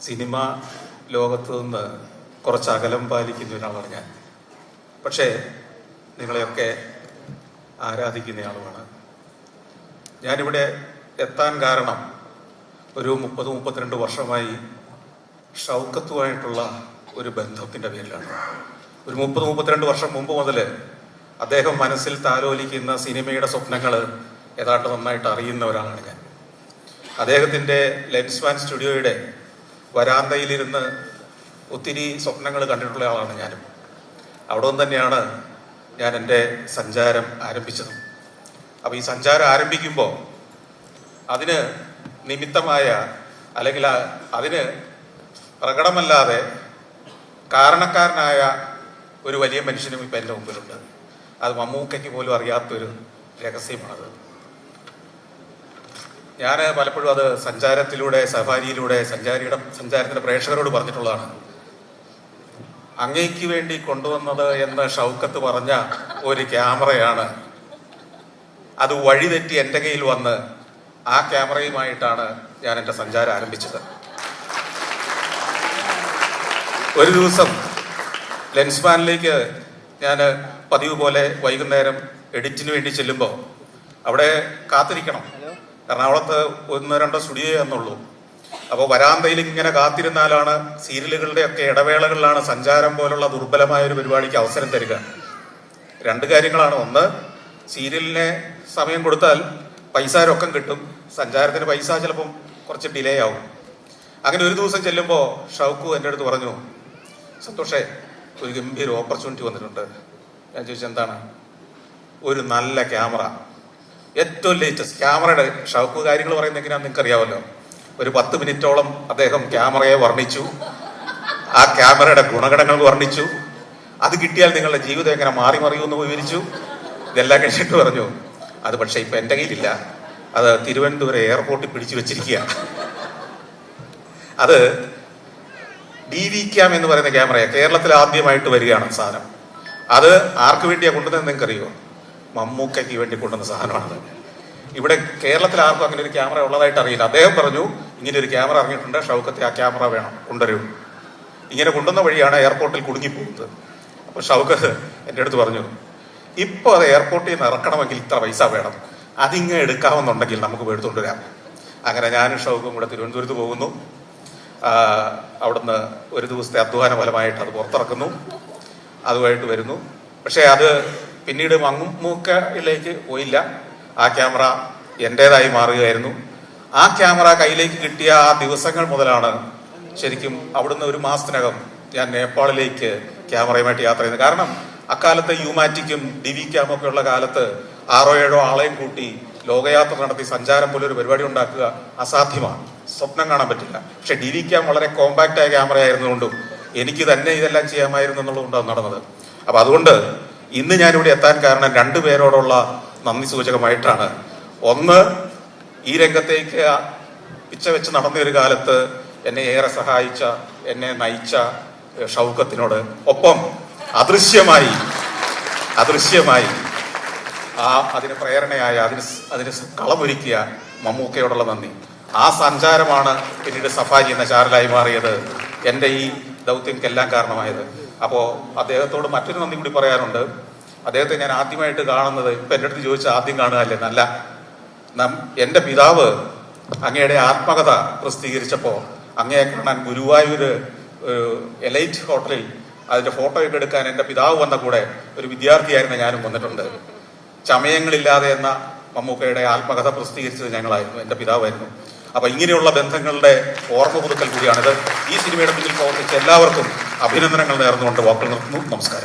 Cinema ലോകത്ത് നിന്ന് കുറച്ച് അകലം പാലിക്കുന്ന ഒരാളാണ് ഞാൻ. പക്ഷേ നിങ്ങളെയൊക്കെ ആരാധിക്കുന്നയാളുമാണ്. ഞാനിവിടെ എത്താൻ കാരണം ഒരു 30-32 വർഷമായി ഷൗക്കത്തുമായിട്ടുള്ള ഒരു ബന്ധത്തിൻ്റെ പേരിലാണ്. ഒരു 30-32 വർഷം മുമ്പ് മുതൽ അദ്ദേഹം മനസ്സിൽ താലോലിക്കുന്ന സിനിമയുടെ സ്വപ്നങ്ങൾ ഏതാണ്ട് നന്നായിട്ട് അറിയുന്ന ഒരാളാണ് ഞാൻ. അദ്ദേഹത്തിൻ്റെ ലെൻസ്മാൻ സ്റ്റുഡിയോയുടെ വരാന്തയിലിരുന്ന് ഒത്തിരി സ്വപ്നങ്ങൾ കണ്ടിട്ടുള്ള ആളാണ് ഞാനും. അവിടെ നിന്ന് തന്നെയാണ് ഞാൻ എൻ്റെ സഞ്ചാരം ആരംഭിച്ചത്. അപ്പോൾ ഈ സഞ്ചാരം ആരംഭിക്കുമ്പോൾ അതിന് നിമിത്തമായ അല്ലെങ്കിൽ അതിന് പ്രകടമല്ലാതെ കാരണക്കാരനായ ഒരു വലിയ മനുഷ്യനും ഇപ്പം എൻ്റെ മുമ്പിലുണ്ട്. അത് മമ്മൂക്കയ്ക്ക് പോലും അറിയാത്തൊരു രഹസ്യമാണത്. ഞാൻ പലപ്പോഴും അത് സഞ്ചാരത്തിലൂടെ, സഫാരിയിലൂടെ, സഞ്ചാരത്തിൻ്റെ പ്രേക്ഷകരോട് പറഞ്ഞിട്ടുള്ളതാണ്. അങ്ങയ്ക്ക് വേണ്ടി കൊണ്ടുവന്നത് എന്ന് ഷൗക്കത്ത് പറഞ്ഞ ഒരു ക്യാമറയാണ് അത് വഴിതെറ്റി എൻ്റെ കയ്യിൽ വന്ന് ആ ക്യാമറയുമായിട്ടാണ് ഞാൻ എൻ്റെ സഞ്ചാരം ആരംഭിച്ചത്. ഒരു ദിവസം ലെൻസ്മാനിലേക്ക് ഞാൻ പതിവ് പോലെ വൈകുന്നേരം എഡിറ്റിന് വേണ്ടി ചെല്ലുമ്പോൾ അവിടെ കാത്തിരിക്കണം. എറണാകുളത്ത് 1-2 സ്റ്റുഡിയോ എന്നുള്ളൂ. അപ്പോൾ വരാന്തയിൽ ഇങ്ങനെ കാത്തിരുന്നാലാണ് സീരിയലുകളുടെയൊക്കെ ഇടവേളകളിലാണ് സഞ്ചാരം പോലുള്ള ദുർബലമായ ഒരു പരിപാടിക്ക് അവസരം തരിക. 2 കാര്യങ്ങളാണ്. ഒന്ന്, സീരിയലിനെ സമയം കൊടുത്താൽ പൈസ രൊക്കം കിട്ടും. സഞ്ചാരത്തിന് പൈസ ചിലപ്പം കുറച്ച് ഡിലേ ആവും. അങ്ങനെ ഒരു ദിവസം ചെല്ലുമ്പോൾ ഷൗക്കു എൻ്റെ അടുത്ത് പറഞ്ഞു, സന്തോഷേ, ഒരു ഗംഭീര ഓപ്പർച്യൂണിറ്റി വന്നിട്ടുണ്ട്. ഞാൻ ചോദിച്ചു എന്താണ്? ഒരു നല്ല ക്യാമറ, ഏറ്റവും ലേറ്റസ്റ്റ് ക്യാമറയുടെ. ഷൗക്കു കാര്യങ്ങൾ പറയുന്നത് എങ്ങനെയാണെന്ന് നിങ്ങൾക്ക് അറിയാമല്ലോ. ഒരു 10 മിനിറ്റോളം അദ്ദേഹം ക്യാമറയെ വർണ്ണിച്ചു, ആ ക്യാമറയുടെ ഗുണഗണങ്ങൾ വർണ്ണിച്ചു. അത് കിട്ടിയാൽ നിങ്ങളുടെ ജീവിതം എങ്ങനെ മാറി മറിയുമെന്ന് വിവരിച്ചു. ഇതെല്ലാം കഴിച്ചിട്ട് പറഞ്ഞു, അത് പക്ഷെ ഇപ്പൊ എൻ്റെ കയ്യിലില്ല, അത് തിരുവനന്തപുരം എയർപോർട്ടിൽ പിടിച്ചു വെച്ചിരിക്കുക. അത് DV ക്യാം എന്ന് പറയുന്ന ക്യാമറയാണ്. കേരളത്തിൽ ആദ്യമായിട്ട് വരികയാണ് സാധനം. അത് ആർക്ക് വേണ്ടിയാണ് കൊണ്ടുവന്നത് നിങ്ങൾക്കറിയോ? മമ്മൂക്കയ്ക്ക് വേണ്ടി കൊണ്ടുവന്ന സാധനമാണത്. ഇവിടെ കേരളത്തിൽ ആർക്കും അങ്ങനെ ഒരു ക്യാമറ ഉള്ളതായിട്ട് അറിയില്ല. അദ്ദേഹം പറഞ്ഞു, ഇങ്ങനെ ഒരു ക്യാമറ ഇറങ്ങിയിട്ടുണ്ട്, ഷൗക്കത്തെ ആ ക്യാമറ വേണം, കൊണ്ടുവരൂ. ഇങ്ങനെ കൊണ്ടുവന്ന വഴിയാണ് എയർപോർട്ടിൽ കുടുങ്ങിപ്പോകുന്നത്. അപ്പോൾ ഷൗക്കത്ത് എൻ്റെ അടുത്ത് പറഞ്ഞു, ഇപ്പോൾ അത് എയർപോർട്ടിൽ നിന്ന് ഇറക്കണമെങ്കിൽ ഇത്ര പൈസ വേണം, അതിങ്ങനെ എടുക്കാമെന്നുണ്ടെങ്കിൽ നമുക്ക് എടുത്തുകൊണ്ട് വരാം. അങ്ങനെ ഞാനും ഷൗക്കും കൂടെ തിരുവനന്തപുരത്ത് പോകുന്നു. അവിടുന്ന് ഒരു ദിവസത്തെ അധ്വാന ഫലമായിട്ട് അത് പുറത്തിറക്കുന്നു, അതുമായിട്ട് വരുന്നു. പക്ഷേ അത് പിന്നീട് മമ്മൂക്കയിലേക്ക് പോയില്ല. ആ ക്യാമറ എൻ്റേതായി മാറുകയായിരുന്നു. ആ ക്യാമറ കയ്യിലേക്ക് കിട്ടിയ ആ ദിവസങ്ങൾ മുതലാണ് ശരിക്കും അവിടുന്ന് 1 മാസത്തിനകം ഞാൻ നേപ്പാളിലേക്ക് ക്യാമറയുമായിട്ട് യാത്ര ചെയ്യുന്നത്. കാരണം അക്കാലത്ത് യുമാറ്റിക്കും DV ക്യാമും ഒക്കെ ഉള്ള കാലത്ത് 6-7 ആളെയും കൂട്ടി ലോകയാത്ര നടത്തി സഞ്ചാരം പോലെ ഒരു പരിപാടി ഉണ്ടാക്കുക അസാധ്യമാണ്, സ്വപ്നം കാണാൻ പറ്റില്ല. പക്ഷെ DV ക്യാം വളരെ കോമ്പാക്റ്റ് ആയ ക്യാമറ ആയിരുന്നുകൊണ്ടും എനിക്ക് തന്നെ ഇതെല്ലാം ചെയ്യാമായിരുന്നു എന്നുള്ളതുകൊണ്ടാണ് നടന്നത്. അപ്പൊ അതുകൊണ്ട് ഇന്ന് ഞാനിവിടെ എത്താൻ കാരണം 2 പേരോടുള്ള നന്ദി സൂചകമായിട്ടാണ്. ഒന്ന്, ഈ രംഗത്തേക്ക് പിച്ച വെച്ച് നടന്ന ഒരു കാലത്ത് എന്നെ ഏറെ സഹായിച്ച, എന്നെ നയിച്ച ഷൗക്കത്തിനോട്, ഒപ്പം അദൃശ്യമായി അതിന് പ്രേരണയായ, അതിന് കളമൊരുക്കിയ മമ്മൂക്കയോടുള്ള നന്ദി. ആ സഞ്ചാരമാണ് പിന്നീട് സഫാരി എന്ന ചാനലായി മാറിയത്, എൻ്റെ ഈ ദൗത്യങ്ങൾക്കെല്ലാം കാരണമായത്. അപ്പോൾ അദ്ദേഹത്തോട് മറ്റൊരു നന്ദി കൂടി പറയാനുണ്ട്. അദ്ദേഹത്തെ ഞാൻ ആദ്യമായിട്ട് കാണുന്നത്, ഇപ്പം എൻ്റെ അടുത്ത് ചോദിച്ചാൽ ആദ്യം കാണുകയല്ലേ, നല്ല എൻ്റെ പിതാവ് അങ്ങയുടെ ആത്മകഥ പ്രസിദ്ധീകരിച്ചപ്പോൾ അങ്ങയെ കാണാൻ ഗുരുവായൂർ എലൈറ്റ് ഹോട്ടലിൽ അതിൻ്റെ ഫോട്ടോയൊക്കെ എടുക്കാൻ എൻ്റെ പിതാവ് വന്ന കൂടെ ഒരു വിദ്യാർത്ഥിയായിരുന്ന ഞാനും വന്നിട്ടുണ്ട്. ചമയങ്ങളില്ലാതെ എന്ന മമ്മൂക്കയുടെ ആത്മകഥ പ്രസിദ്ധീകരിച്ചത് ഞങ്ങളായിരുന്നു, എൻ്റെ പിതാവായിരുന്നു. അപ്പൊ ഇങ്ങനെയുള്ള ബന്ധങ്ങളുടെ ഓർമ്മ പുതുക്കൽ കൂടിയാണിത്. ഈ സിനിമയുടെ പിന്നിൽ പ്രവർത്തിച്ച എല്ലാവർക്കും അഭിനന്ദനങ്ങൾ നേർന്നുകൊണ്ട് വാക്കുകൾ നിർത്തുന്നു. നമസ്കാരം.